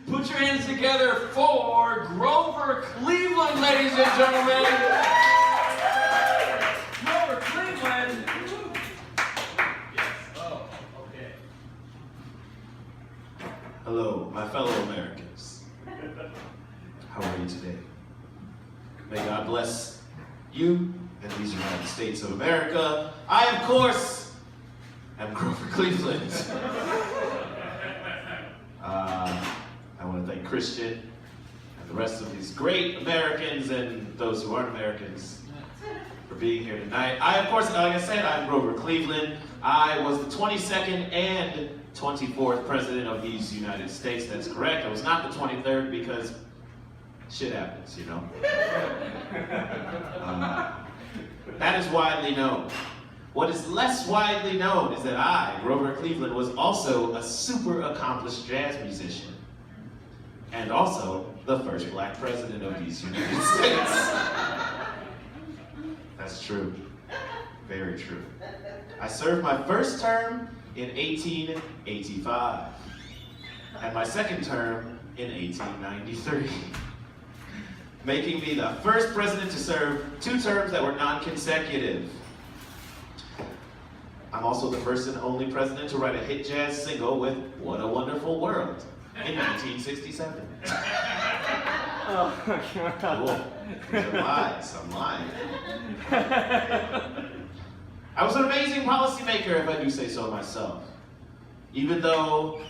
Put your hands together for Grover Cleveland, ladies and gentlemen. Grover Cleveland. Oh, okay. Hello, my fellow Americans. How are you today? May God bless you and these United States of America. I, of course, am Grover Cleveland. I want to thank Christian and the rest of these great Americans and those who aren't Americans for being here tonight. I, of course, like I said, I'm Grover Cleveland. I was the 22nd and 24th president of these United States. That's correct. I was not the 23rd because shit happens, you know. That is widely known. What is less widely known is that I, Grover Cleveland, was also a super accomplished jazz musician. And also the first black president of these United States. That's true. Very true. I served my first term in 1885. And my second term in 1893. Making me the first president to serve 2 terms that were non-consecutive. I'm also the first and only president to write a hit jazz single with What a Wonderful World in 1967. Oh, Cool. These are lies. I'm lying. I was an amazing policymaker, if I do say so myself. Even though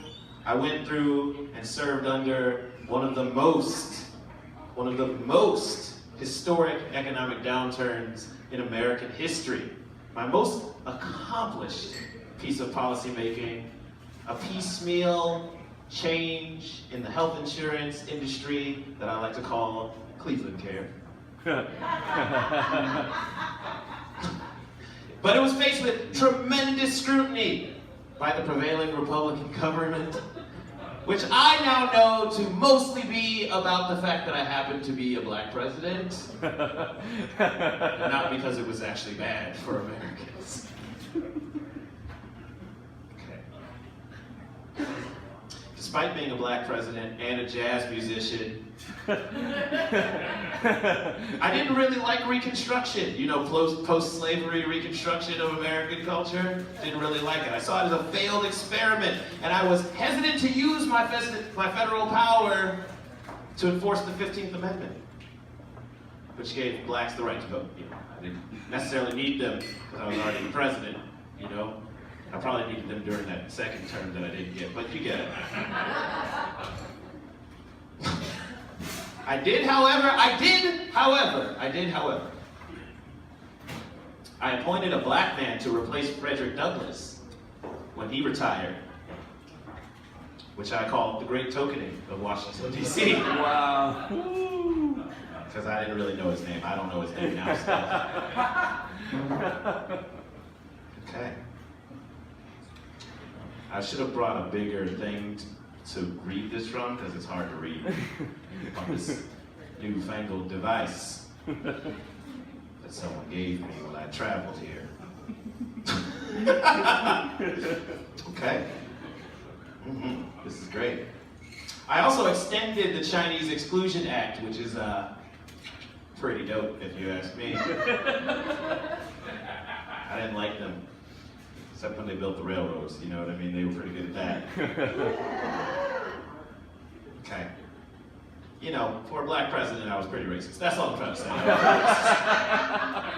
I went through and served under one of the most historic economic downturns in American history. My most accomplished piece of policymaking, a piecemeal change in the health insurance industry that I like to call Cleveland Care. But it was faced with tremendous scrutiny by the prevailing Republican government, which I now know to mostly be about the fact that I happen to be a black president, and not because it was actually bad for Americans. Okay. Despite being a black president and a jazz musician, I didn't really like Reconstruction, you know, post-slavery Reconstruction of American culture. Didn't really like it. I saw it as a failed experiment, and I was hesitant to use my federal power to enforce the 15th Amendment, which gave blacks the right to vote. You know, I didn't necessarily need them because I was already the president, you know. I probably needed them during that second term that I didn't get, but you get it. I did, however, I appointed a black man to replace Frederick Douglass when he retired, which I called the Great Tokening of Washington, D.C. wow. Because I didn't really know his name. I don't know his name now still. Okay. I should have brought a bigger thing to read this from, because it's hard to read on this newfangled device that someone gave me when I traveled here. Okay. This is great. I also extended the Chinese Exclusion Act, which is pretty dope, if you ask me. I didn't like them. Except when they built the railroads, you know what I mean? They were pretty good at that. Okay. You know, for a black president, I was pretty racist. That's all I'm trying to say. I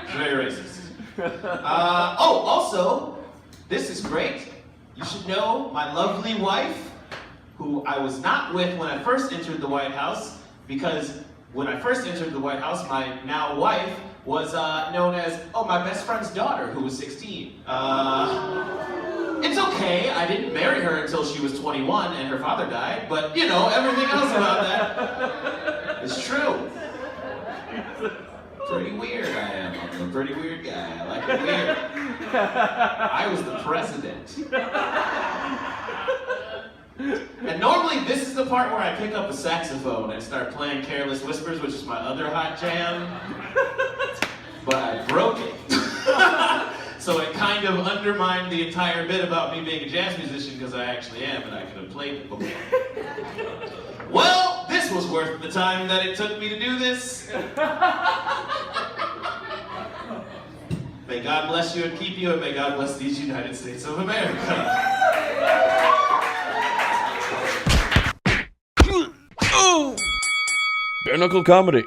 was very racist. Oh, also, this is great. You should know my lovely wife, who I was not with when I first entered the White House, because when I first entered the White House, my now wife was known as, my best friend's daughter, who was 16. It's okay, I didn't marry her until she was 21 and her father died, but you know, everything else about that is true. Pretty weird I am. I'm a pretty weird guy. I like it weird. I was the president. And normally this is the part where I pick up a saxophone and start playing Careless Whispers, which is my other hot jam. But I broke it. So it kind of undermined the entire bit about me being a jazz musician, because I actually am, and I could have played it before. this was worth the time that it took me to do this. May God bless you and keep you, and may God bless these United States of America. Bare Knuckle Comedy.